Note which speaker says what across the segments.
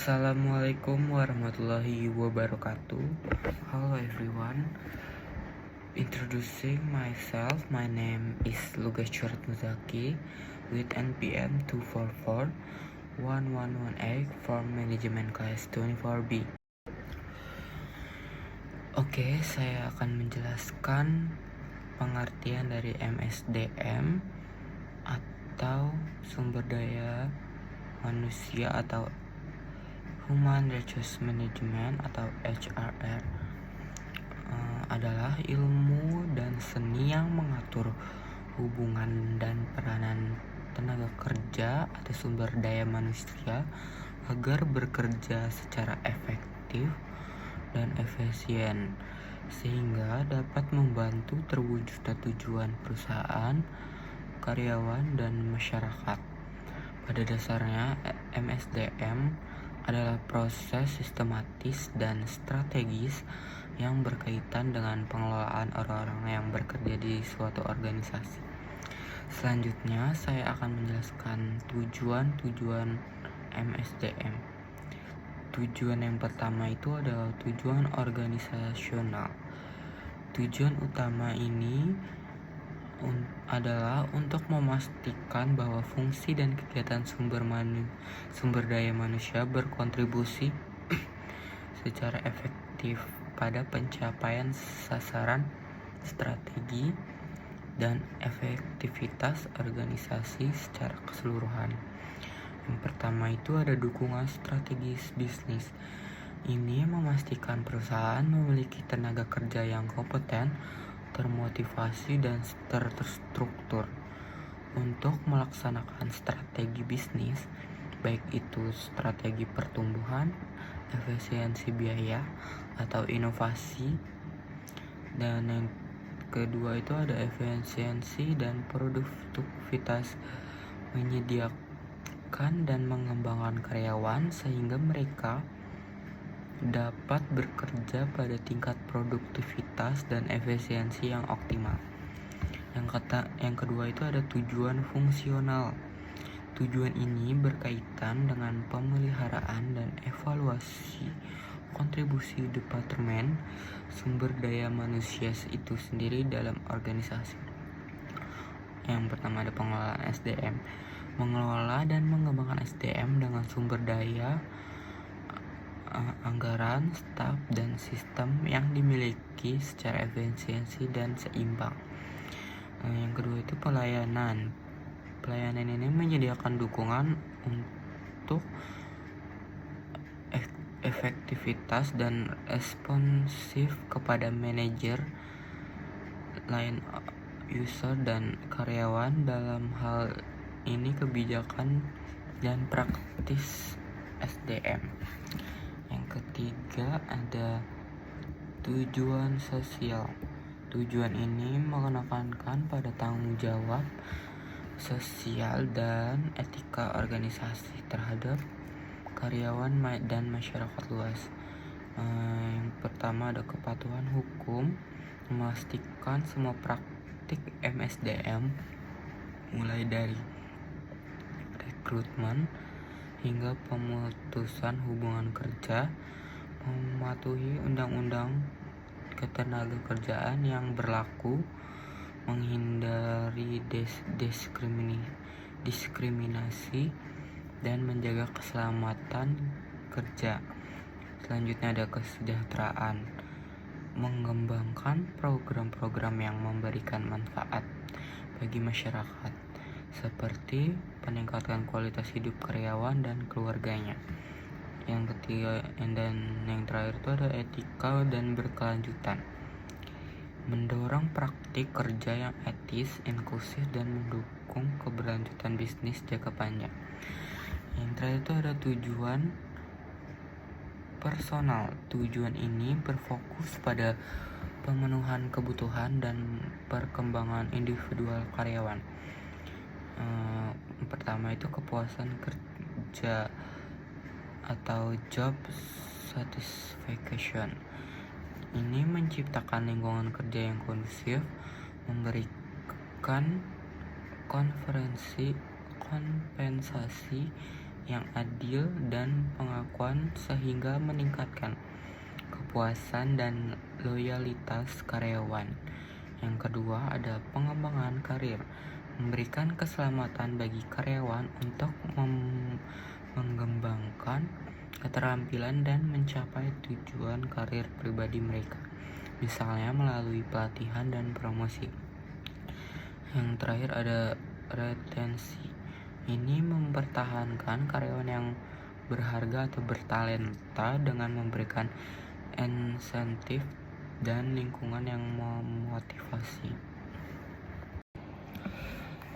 Speaker 1: Assalamualaikum warahmatullahi wabarakatuh. Hello everyone. Introducing myself, my name is Lugas Syurat Muzaki with NPM 244-1118 from Manajemen KS 24B. Oke, saya akan menjelaskan pengertian dari MSDM atau sumber daya manusia atau Human Resource Management atau HRR adalah ilmu dan seni yang mengatur hubungan dan peranan tenaga kerja atau sumber daya manusia agar bekerja secara efektif dan efisien sehingga dapat membantu terwujudnya tujuan perusahaan, karyawan, dan masyarakat. Pada dasarnya, MSDM adalah proses sistematis dan strategis yang berkaitan dengan pengelolaan orang-orang yang bekerja di suatu organisasi. Selanjutnya, saya akan menjelaskan tujuan-tujuan MSDM. Tujuan yang pertama itu adalah tujuan organisasional. Tujuan utama ini adalah untuk memastikan bahwa fungsi dan kegiatan sumber daya manusia berkontribusi secara efektif pada pencapaian sasaran, strategi, dan efektivitas organisasi secara keseluruhan. Yang pertama itu ada dukungan strategis bisnis. Ini memastikan perusahaan memiliki tenaga kerja yang kompeten, termotivasi, dan terstruktur untuk melaksanakan strategi bisnis, baik itu strategi pertumbuhan, efisiensi biaya, atau inovasi. Dan yang kedua itu ada efisiensi dan produktivitas, menyediakan dan mengembangkan karyawan sehingga mereka dapat bekerja pada tingkat produktivitas dan efisiensi yang optimal. Yang kedua itu ada tujuan fungsional. Tujuan ini berkaitan dengan pemeliharaan dan evaluasi kontribusi departemen sumber daya manusia itu sendiri dalam organisasi. Yang pertama ada pengelolaan SDM. Mengelola dan mengembangkan SDM dengan sumber daya, anggaran, staf, dan sistem yang dimiliki secara efisiensi dan seimbang. Yang kedua itu pelayanan. Pelayanan ini menyediakan dukungan untuk efektivitas dan responsif kepada manajer, line user, dan karyawan. Dalam hal ini kebijakan dan praktis SDM. Yang ketiga ada tujuan sosial. Tujuan ini menekankan pada tanggung jawab sosial dan etika organisasi terhadap karyawan dan masyarakat luas. Yang pertama ada kepatuhan hukum, memastikan semua praktik MSDM mulai dari rekrutmen hingga pemutusan hubungan kerja mematuhi undang-undang ketenagakerjaan yang berlaku, menghindari diskriminasi, dan menjaga keselamatan kerja. Selanjutnya ada kesejahteraan, mengembangkan program-program yang memberikan manfaat bagi masyarakat seperti peningkatan kualitas hidup karyawan dan keluarganya. Yang ketiga dan yang terakhir itu ada etika dan berkelanjutan, mendorong praktik kerja yang etis, inklusif, dan mendukung keberlanjutan bisnis jangka panjang. Yang terakhir itu ada tujuan personal. Tujuan ini berfokus pada pemenuhan kebutuhan dan perkembangan individual karyawan. Pertama itu kepuasan kerja atau job satisfaction. Ini menciptakan lingkungan kerja yang kondusif, memberikan kompensasi yang adil dan pengakuan sehingga meningkatkan kepuasan dan loyalitas karyawan. Yang kedua ada pengembangan karir, memberikan keselamatan bagi karyawan untuk mengembangkan keterampilan dan mencapai tujuan karir pribadi mereka, misalnya melalui pelatihan dan promosi. Yang terakhir ada retensi. Ini mempertahankan karyawan yang berharga atau bertalenta dengan memberikan insentif dan lingkungan yang memotivasi.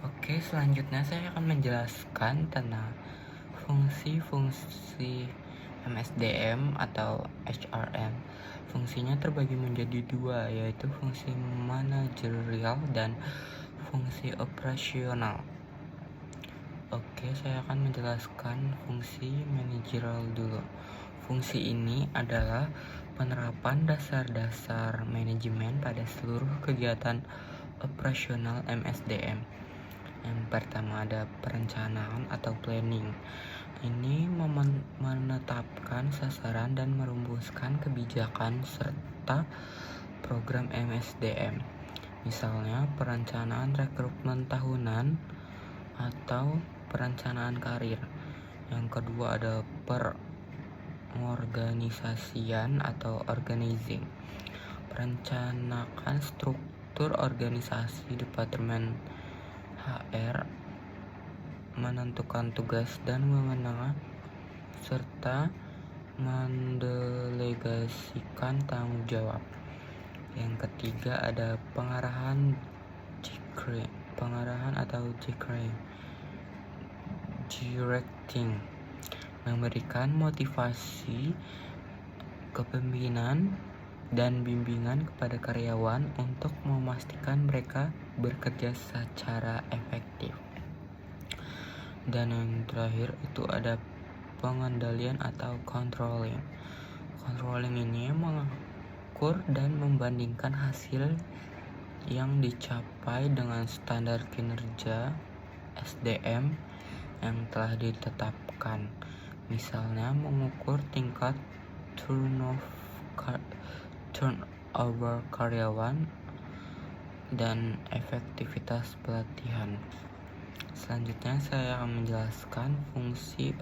Speaker 1: Oke, selanjutnya saya akan menjelaskan tentang fungsi-fungsi MSDM atau HRM. Fungsinya terbagi menjadi dua, yaitu fungsi manajerial dan fungsi operasional. Oke, saya akan menjelaskan fungsi manajerial dulu. Fungsi ini adalah penerapan dasar-dasar manajemen pada seluruh kegiatan operasional MSDM. Yang pertama ada perencanaan atau planning. Ini menetapkan sasaran dan merumuskan kebijakan serta program MSDM. Misalnya perencanaan rekrutmen tahunan atau perencanaan karir. Yang kedua ada pengorganisasian atau organizing. Perencanaan struktur organisasi departemen HR, menentukan tugas dan wewenang serta mendelegasikan tanggung jawab. Yang ketiga ada pengarahan atau directing, memberikan motivasi, kepemimpinan dan bimbingan kepada karyawan untuk memastikan mereka bekerja secara efektif. Dan yang terakhir itu ada pengendalian atau controlling. Controlling ini mengukur dan membandingkan hasil yang dicapai dengan standar kinerja SDM yang telah ditetapkan. Misalnya mengukur tingkat turnover karyawan dan efektivitas pelatihan. Selanjutnya saya akan menjelaskan fungsi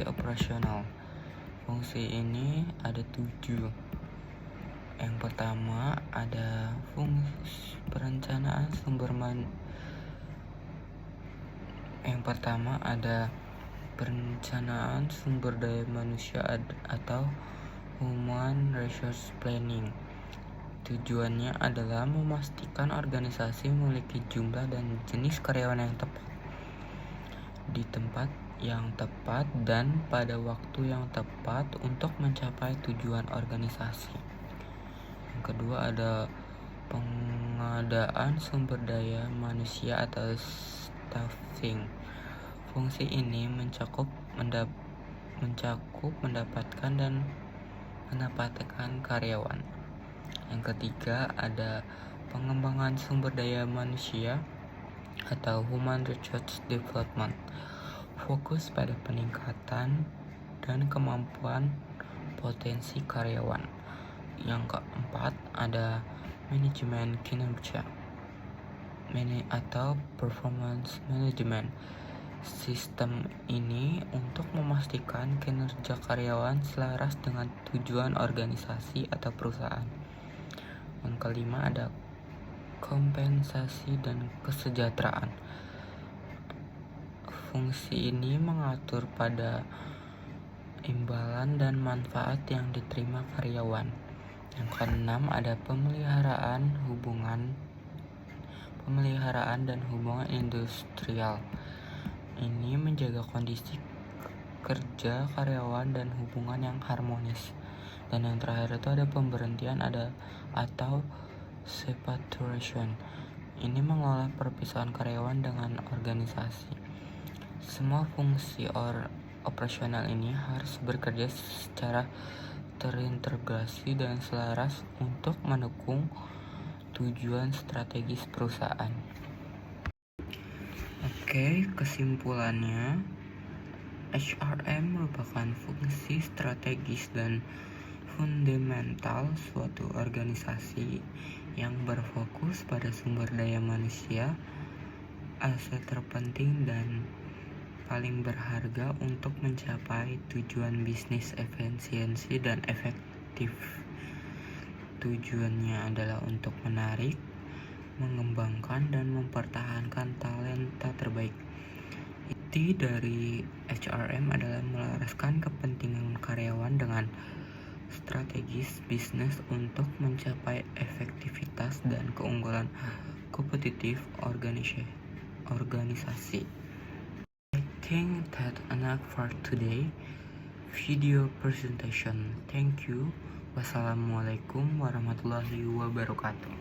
Speaker 1: operasional. Fungsi ini ada 7. Yang pertama ada fungsi perencanaan sumber daya manusia atau human resource planning. Tujuannya adalah memastikan organisasi memiliki jumlah dan jenis karyawan yang tepat di tempat yang tepat dan pada waktu yang tepat untuk mencapai tujuan organisasi. Yang kedua ada pengadaan sumber daya manusia atau staffing. Fungsi ini mencakup mendapatkan dan menempatkan karyawan. Yang ketiga ada pengembangan sumber daya manusia atau human resource development, fokus pada peningkatan dan kemampuan potensi karyawan. Yang keempat ada manajemen kinerja atau performance management. Sistem ini untuk memastikan kinerja karyawan selaras dengan tujuan organisasi atau perusahaan. Yang kelima ada kompensasi dan kesejahteraan. Fungsi ini mengatur pada imbalan dan manfaat yang diterima karyawan. Yang keenam ada pemeliharaan dan hubungan industrial. Ini menjaga kondisi kerja karyawan dan hubungan yang harmonis. Dan yang terakhir itu ada pemberhentian atau separation. Ini mengolah perpisahan karyawan dengan organisasi. Semua fungsi operasional ini harus bekerja secara terintegrasi dan selaras untuk mendukung tujuan strategis perusahaan. Oke, kesimpulannya HRM merupakan fungsi strategis dan fundamental suatu organisasi yang berfokus pada sumber daya manusia, aset terpenting dan paling berharga untuk mencapai tujuan bisnis efisiensi dan efektif. Tujuannya adalah untuk menarik, mengembangkan, dan mempertahankan talenta terbaik. Inti dari HRM adalah melaraskan kepentingan karyawan dengan strategis bisnis untuk mencapai efektivitas dan keunggulan kompetitif organisasi. I think that's enough for today video presentation. Thank you. Wassalamualaikum warahmatullahi wabarakatuh.